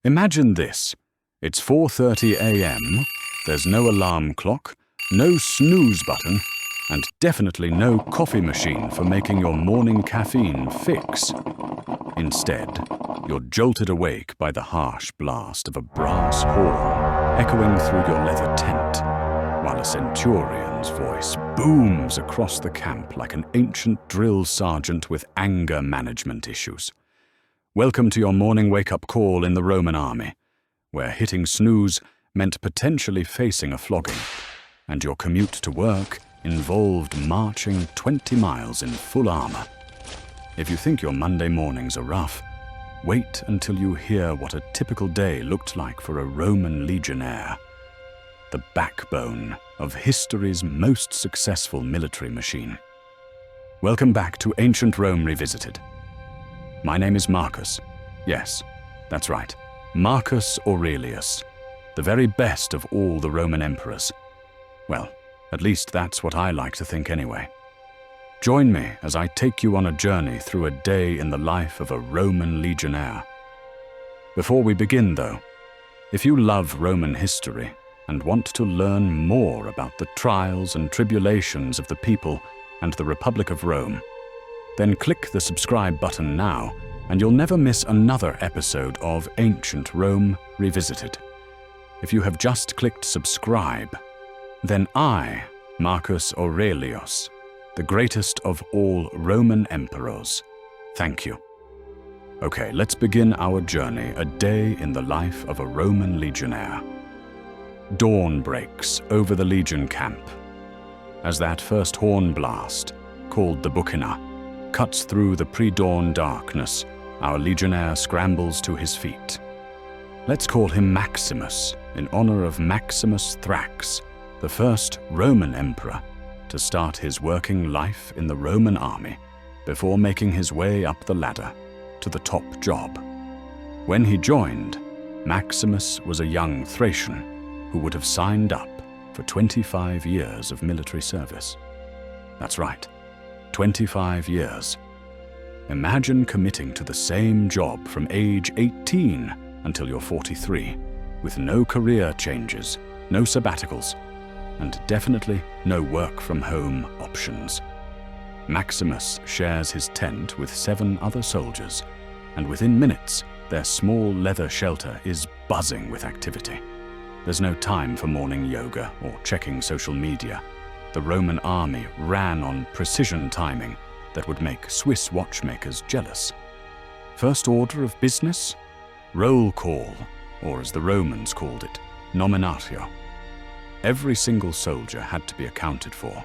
Imagine this. It's 4:30 a.m., there's no alarm clock, no snooze button, and definitely no coffee machine for making your morning caffeine fix. Instead, you're jolted awake by the harsh blast of a brass horn echoing through your leather tent, while a centurion's voice booms across the camp like an ancient drill sergeant with anger management issues. Welcome to your morning wake-up call in the Roman army, where hitting snooze meant potentially facing a flogging, and your commute to work involved marching 20 miles in full armor. If you think your Monday mornings are rough, wait until you hear what a typical day looked like for a Roman legionnaire, the backbone of history's most successful military machine. Welcome back to Ancient Rome Revisited. My name is Marcus. Yes, that's right, Marcus Aurelius, the very best of all the Roman emperors. Well, at least that's what I like to think anyway. Join me as I take you on a journey through a day in the life of a Roman legionnaire. Before we begin, though, if you love Roman history and want to learn more about the trials and tribulations of the people and the Republic of Rome, then click the subscribe button now, and you'll never miss another episode of Ancient Rome Revisited. If you have just clicked subscribe, then I, Marcus Aurelius, the greatest of all Roman emperors, thank you. Okay, let's begin our journey, a day in the life of a Roman legionnaire. Dawn breaks over the legion camp, as that first horn blast, called the bucina, cuts through the pre-dawn darkness. Our legionnaire scrambles to his feet. Let's call him Maximus, in honor of Maximus Thrax, the first Roman emperor to start his working life in the Roman army before making his way up the ladder to the top job. When he joined, Maximus was a young Thracian who would have signed up for 25 years of military service. That's right, 25 years. Imagine committing to the same job from age 18 until you're 43, with no career changes, no sabbaticals, and definitely no work-from-home options. Maximus shares his tent with 7 other soldiers, and within minutes, their small leather shelter is buzzing with activity. There's no time for morning yoga or checking social media. The Roman army ran on precision timing that would make Swiss watchmakers jealous. First order of business? Roll call, or as the Romans called it, nominatio. Every single soldier had to be accounted for,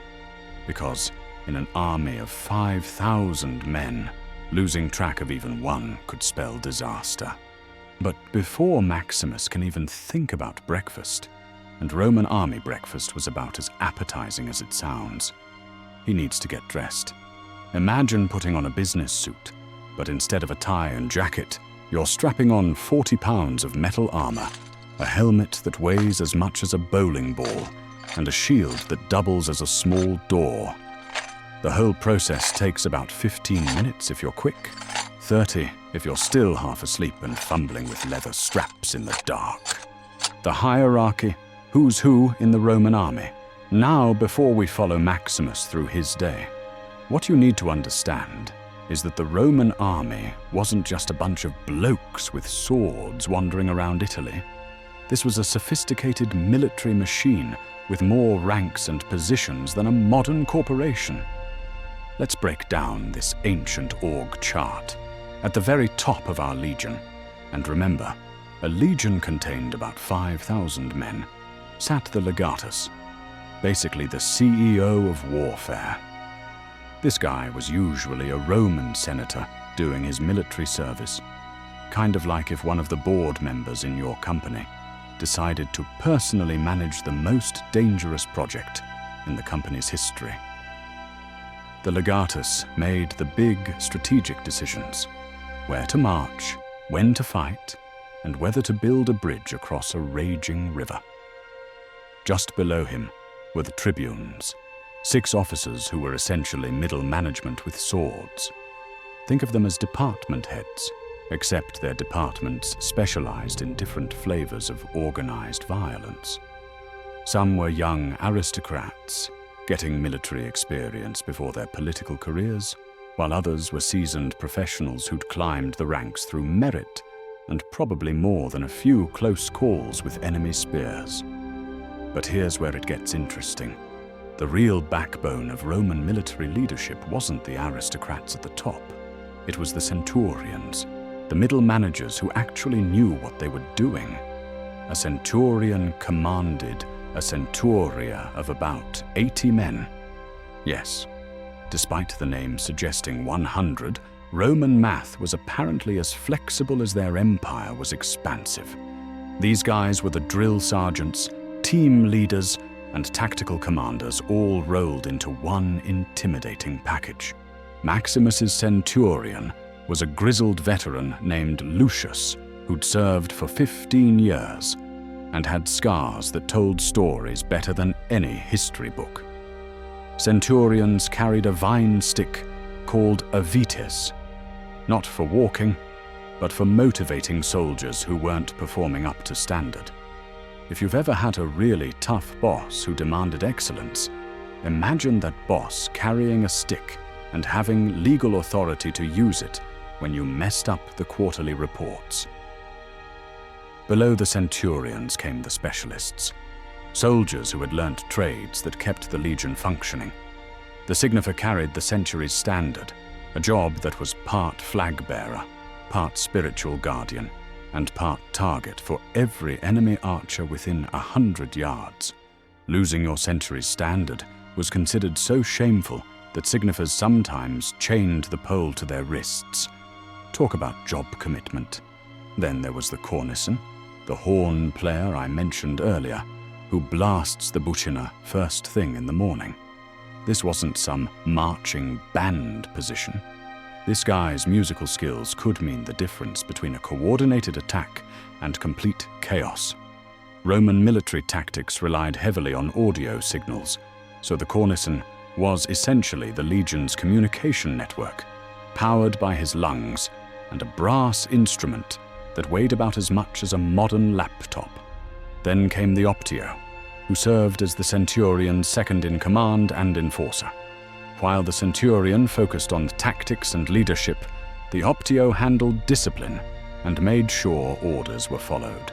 because in an army of 5,000 men, losing track of even one could spell disaster. But before Maximus can even think about breakfast, and Roman army breakfast was about as appetizing as it sounds, he needs to get dressed. Imagine putting on a business suit, but instead of a tie and jacket, you're strapping on 40 pounds of metal armor, a helmet that weighs as much as a bowling ball, and a shield that doubles as a small door. The whole process takes about 15 minutes if you're quick, 30 if you're still half asleep and fumbling with leather straps in the dark. The hierarchy, who's who in the Roman army. Now, before we follow Maximus through his day, what you need to understand is that the Roman army wasn't just a bunch of blokes with swords wandering around Italy. This was a sophisticated military machine with more ranks and positions than a modern corporation. Let's break down this ancient org chart. At the very top of our legion, and remember, a legion contained about 5,000 men, sat the legatus, basically the CEO of warfare. This guy was usually a Roman senator doing his military service, kind of like if one of the board members in your company decided to personally manage the most dangerous project in the company's history. The legatus made the big strategic decisions: where to march, when to fight, and whether to build a bridge across a raging river. Just below him were the tribunes, 6 officers who were essentially middle management with swords. Think of them as department heads, except their departments specialized in different flavors of organized violence. Some were young aristocrats, getting military experience before their political careers, while others were seasoned professionals who'd climbed the ranks through merit and probably more than a few close calls with enemy spears. But here's where it gets interesting. The real backbone of Roman military leadership wasn't the aristocrats at the top. It was the centurions, the middle managers who actually knew what they were doing. A centurion commanded a centuria of about 80 men. Yes, despite the name suggesting 100, Roman math was apparently as flexible as their empire was expansive. These guys were the drill sergeants, team leaders, and tactical commanders all rolled into one intimidating package. Maximus's centurion was a grizzled veteran named Lucius, who'd served for 15 years and had scars that told stories better than any history book. Centurions carried a vine stick called a vitis, not for walking, but for motivating soldiers who weren't performing up to standard. If you've ever had a really tough boss who demanded excellence, imagine that boss carrying a stick and having legal authority to use it when you messed up the quarterly reports. Below the centurions came the specialists, soldiers who had learnt trades that kept the legion functioning. The signifer carried the century's standard, a job that was part flag-bearer, part spiritual guardian, and part target for every enemy archer within 100 yards. Losing your century's standard was considered so shameful that signifers sometimes chained the pole to their wrists. Talk about job commitment. Then there was the cornisan, the horn player I mentioned earlier, who blasts the bucina first thing in the morning. This wasn't some marching band position. This guy's musical skills could mean the difference between a coordinated attack and complete chaos. Roman military tactics relied heavily on audio signals, so the cornisan was essentially the legion's communication network, powered by his lungs and a brass instrument that weighed about as much as a modern laptop. Then came the optio, who served as the centurion's second-in-command and enforcer. While the centurion focused on tactics and leadership, the optio handled discipline and made sure orders were followed.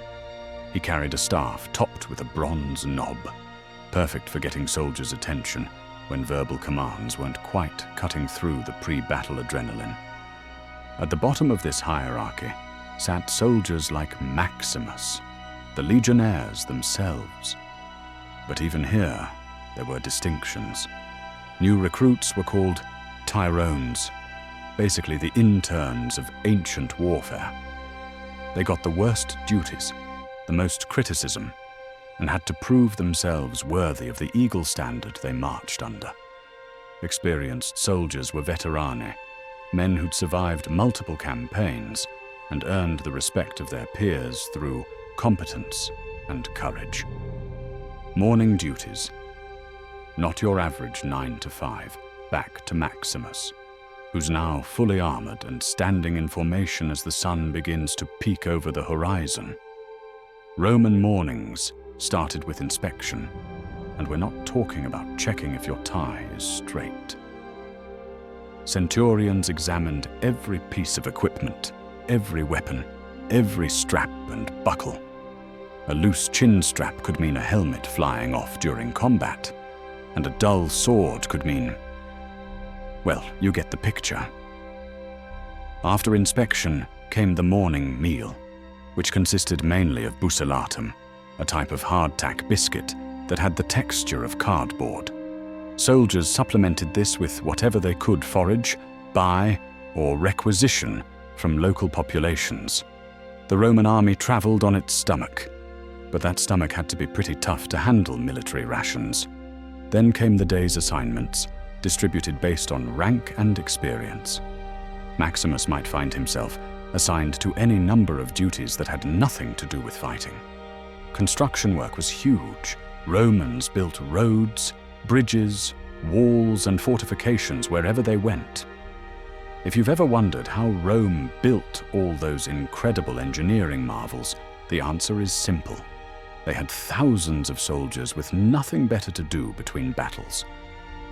He carried a staff topped with a bronze knob, perfect for getting soldiers' attention when verbal commands weren't quite cutting through the pre-battle adrenaline. At the bottom of this hierarchy sat soldiers like Maximus, the legionnaires themselves. But even here, there were distinctions. New recruits were called tyrones, basically the interns of ancient warfare. They got the worst duties, the most criticism, and had to prove themselves worthy of the eagle standard they marched under. Experienced soldiers were veterani, men who'd survived multiple campaigns and earned the respect of their peers through competence and courage. Morning duties. Not your average 9 to 5, back to Maximus, who's now fully armored and standing in formation as the sun begins to peek over the horizon. Roman mornings started with inspection, and we're not talking about checking if your tie is straight. Centurions examined every piece of equipment, every weapon, every strap and buckle. A loose chin strap could mean a helmet flying off during combat, and a dull sword could mean, well, you get the picture. After inspection came the morning meal, which consisted mainly of bucellatum, a type of hardtack biscuit that had the texture of cardboard. Soldiers supplemented this with whatever they could forage, buy, or requisition from local populations. The Roman army traveled on its stomach, but that stomach had to be pretty tough to handle military rations. Then came the day's assignments, distributed based on rank and experience. Maximus might find himself assigned to any number of duties that had nothing to do with fighting. Construction work was huge. Romans built roads, bridges, walls, and fortifications wherever they went. If you've ever wondered how Rome built all those incredible engineering marvels, the answer is simple. They had thousands of soldiers with nothing better to do between battles.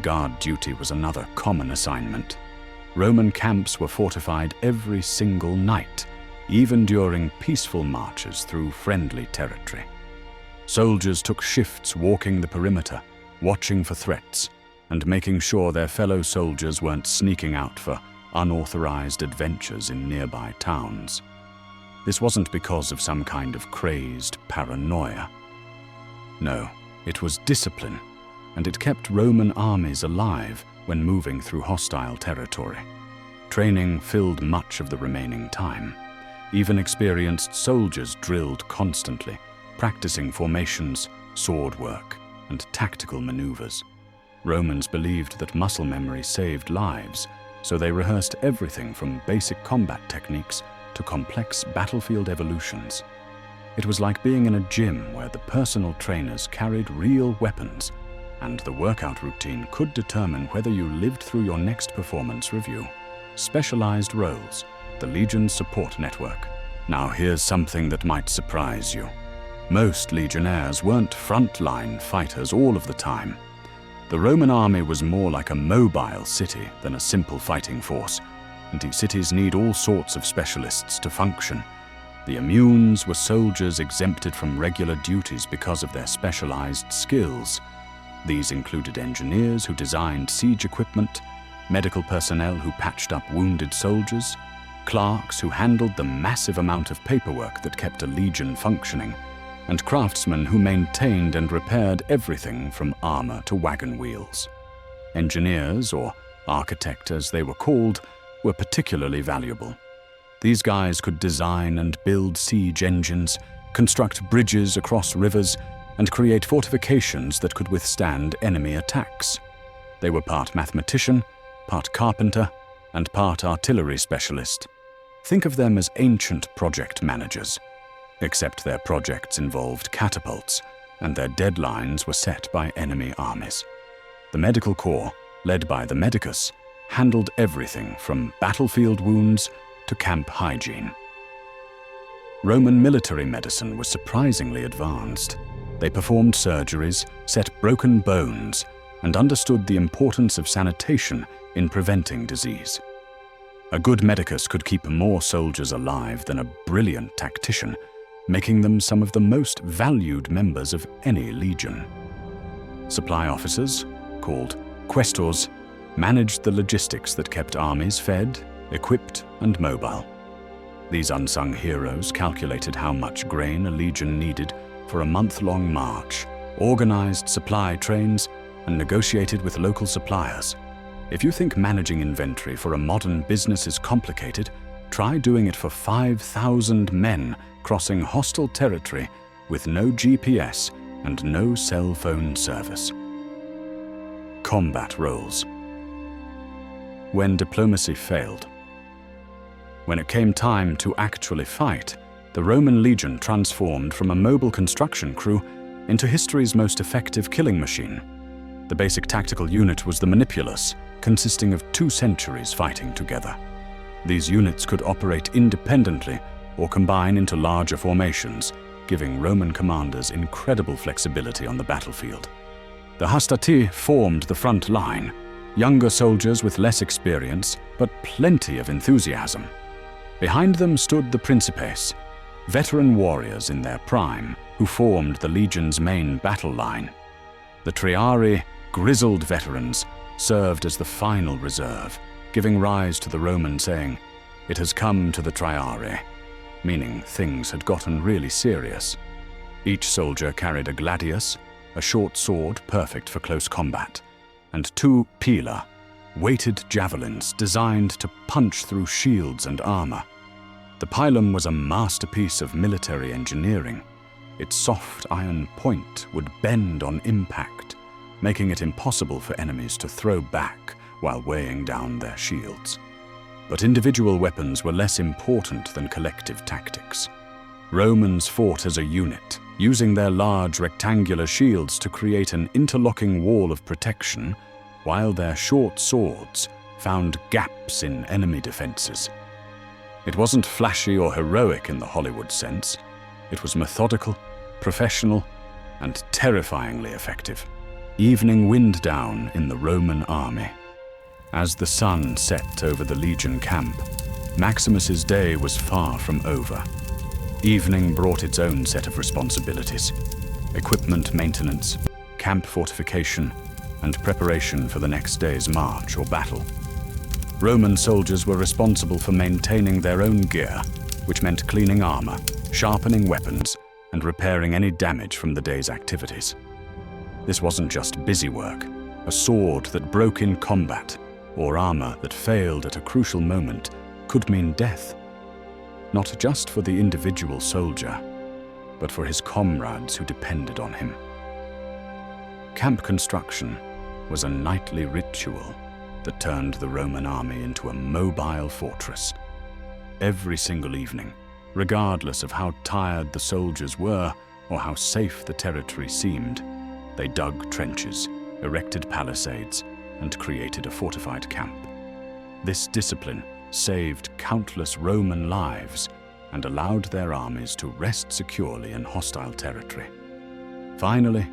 Guard duty was another common assignment. Roman camps were fortified every single night, even during peaceful marches through friendly territory. Soldiers took shifts walking the perimeter, watching for threats, and making sure their fellow soldiers weren't sneaking out for unauthorized adventures in nearby towns. This wasn't because of some kind of crazed paranoia. No, it was discipline, and it kept Roman armies alive when moving through hostile territory. Training filled much of the remaining time. Even experienced soldiers drilled constantly, practicing formations, sword work, and tactical maneuvers. Romans believed that muscle memory saved lives, so they rehearsed everything from basic combat techniques to complex battlefield evolutions. It was like being in a gym where the personal trainers carried real weapons, and the workout routine could determine whether you lived through your next performance review. Specialized roles, the Legion's support network. Now here's something that might surprise you. Most legionnaires weren't frontline fighters all of the time. The Roman army was more like a mobile city than a simple fighting force, and these cities need all sorts of specialists to function. The immunes were soldiers exempted from regular duties because of their specialized skills. These included engineers who designed siege equipment, medical personnel who patched up wounded soldiers, clerks who handled the massive amount of paperwork that kept a legion functioning, and craftsmen who maintained and repaired everything from armor to wagon wheels. Engineers, or architect as they were called, were particularly valuable. These guys could design and build siege engines, construct bridges across rivers, and create fortifications that could withstand enemy attacks. They were part mathematician, part carpenter, and part artillery specialist. Think of them as ancient project managers, except their projects involved catapults, and their deadlines were set by enemy armies. The medical corps, led by the medicus, handled everything from battlefield wounds to camp hygiene. Roman military medicine was surprisingly advanced. They performed surgeries, set broken bones, and understood the importance of sanitation in preventing disease. A good medicus could keep more soldiers alive than a brilliant tactician, making them some of the most valued members of any legion. Supply officers, called quaestors, managed the logistics that kept armies fed, equipped, and mobile. These unsung heroes calculated how much grain a legion needed for a month-long march, organized supply trains, and negotiated with local suppliers. If you think managing inventory for a modern business is complicated, try doing it for 5,000 men crossing hostile territory with no GPS and no cell phone service. Combat roles. When diplomacy failed. When it came time to actually fight, the Roman legion transformed from a mobile construction crew into history's most effective killing machine. The basic tactical unit was the manipulus, consisting of 2 centuries fighting together. These units could operate independently or combine into larger formations, giving Roman commanders incredible flexibility on the battlefield. The hastati formed the front line, younger soldiers with less experience, but plenty of enthusiasm. Behind them stood the principes, veteran warriors in their prime, who formed the legion's main battle line. The triarii, grizzled veterans, served as the final reserve, giving rise to the Roman saying, "It has come to the triarii," meaning things had gotten really serious. Each soldier carried a gladius, a short sword perfect for close combat, and 2 pila, weighted javelins designed to punch through shields and armor. The pilum was a masterpiece of military engineering. Its soft iron point would bend on impact, making it impossible for enemies to throw back while weighing down their shields. But individual weapons were less important than collective tactics. Romans fought as a unit, using their large rectangular shields to create an interlocking wall of protection, while their short swords, found gaps in enemy defenses. It wasn't flashy or heroic in the Hollywood sense. It was methodical, professional, and terrifyingly effective. Evening wind down in the Roman army. As the sun set over the legion camp, Maximus's day was far from over. Evening brought its own set of responsibilities: equipment maintenance, camp fortification, and preparation for the next day's march or battle. Roman soldiers were responsible for maintaining their own gear, which meant cleaning armor, sharpening weapons, and repairing any damage from the day's activities. This wasn't just busy work. A sword that broke in combat, or armor that failed at a crucial moment, could mean death. Not just for the individual soldier, but for his comrades who depended on him. Camp construction was a nightly ritual that turned the Roman army into a mobile fortress. Every single evening, regardless of how tired the soldiers were or how safe the territory seemed, they dug trenches, erected palisades, and created a fortified camp. This discipline saved countless Roman lives and allowed their armies to rest securely in hostile territory. Finally,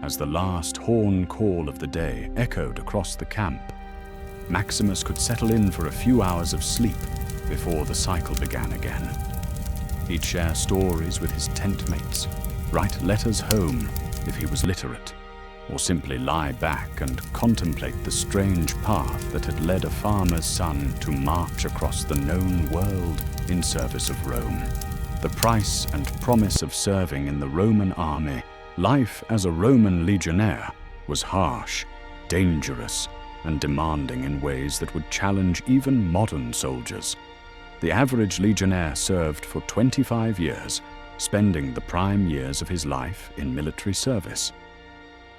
as the last horn call of the day echoed across the camp, Maximus could settle in for a few hours of sleep before the cycle began again. He'd share stories with his tent mates, write letters home if he was literate, or simply lie back and contemplate the strange path that had led a farmer's son to march across the known world in service of Rome. The price and promise of serving in the Roman army, life as a Roman legionnaire, was harsh, dangerous, and demanding in ways that would challenge even modern soldiers. The average legionnaire served for 25 years, spending the prime years of his life in military service.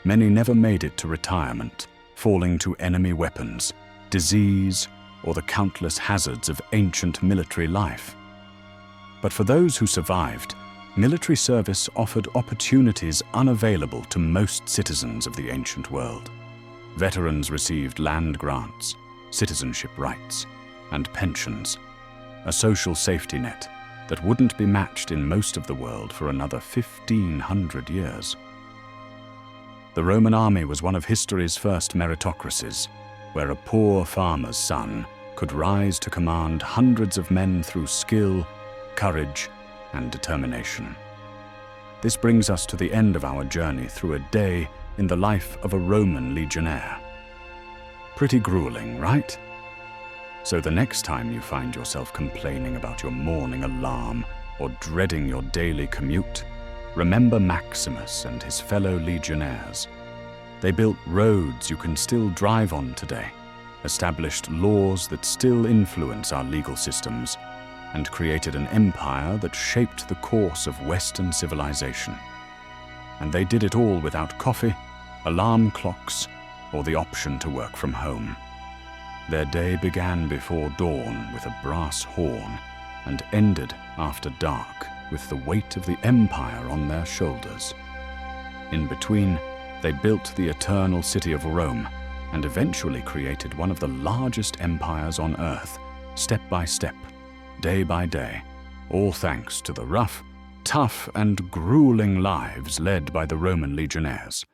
Many never made it to retirement, falling to enemy weapons, disease, or the countless hazards of ancient military life. But for those who survived, military service offered opportunities unavailable to most citizens of the ancient world. Veterans received land grants, citizenship rights, and pensions, a social safety net that wouldn't be matched in most of the world for another 1,500 years. The Roman army was one of history's first meritocracies, where a poor farmer's son could rise to command hundreds of men through skill, courage, and determination. This brings us to the end of our journey through a day in the life of a Roman legionnaire. Pretty grueling, right? So the next time you find yourself complaining about your morning alarm or dreading your daily commute, remember Maximus and his fellow legionnaires. They built roads you can still drive on today, established laws that still influence our legal systems, and created an empire that shaped the course of Western civilization. And they did it all without coffee, alarm clocks, or the option to work from home. Their day began before dawn with a brass horn and ended after dark with the weight of the empire on their shoulders. In between, they built the eternal city of Rome and eventually created one of the largest empires on earth, step by step, day by day, all thanks to the rough, tough, and grueling lives led by the Roman legionnaires.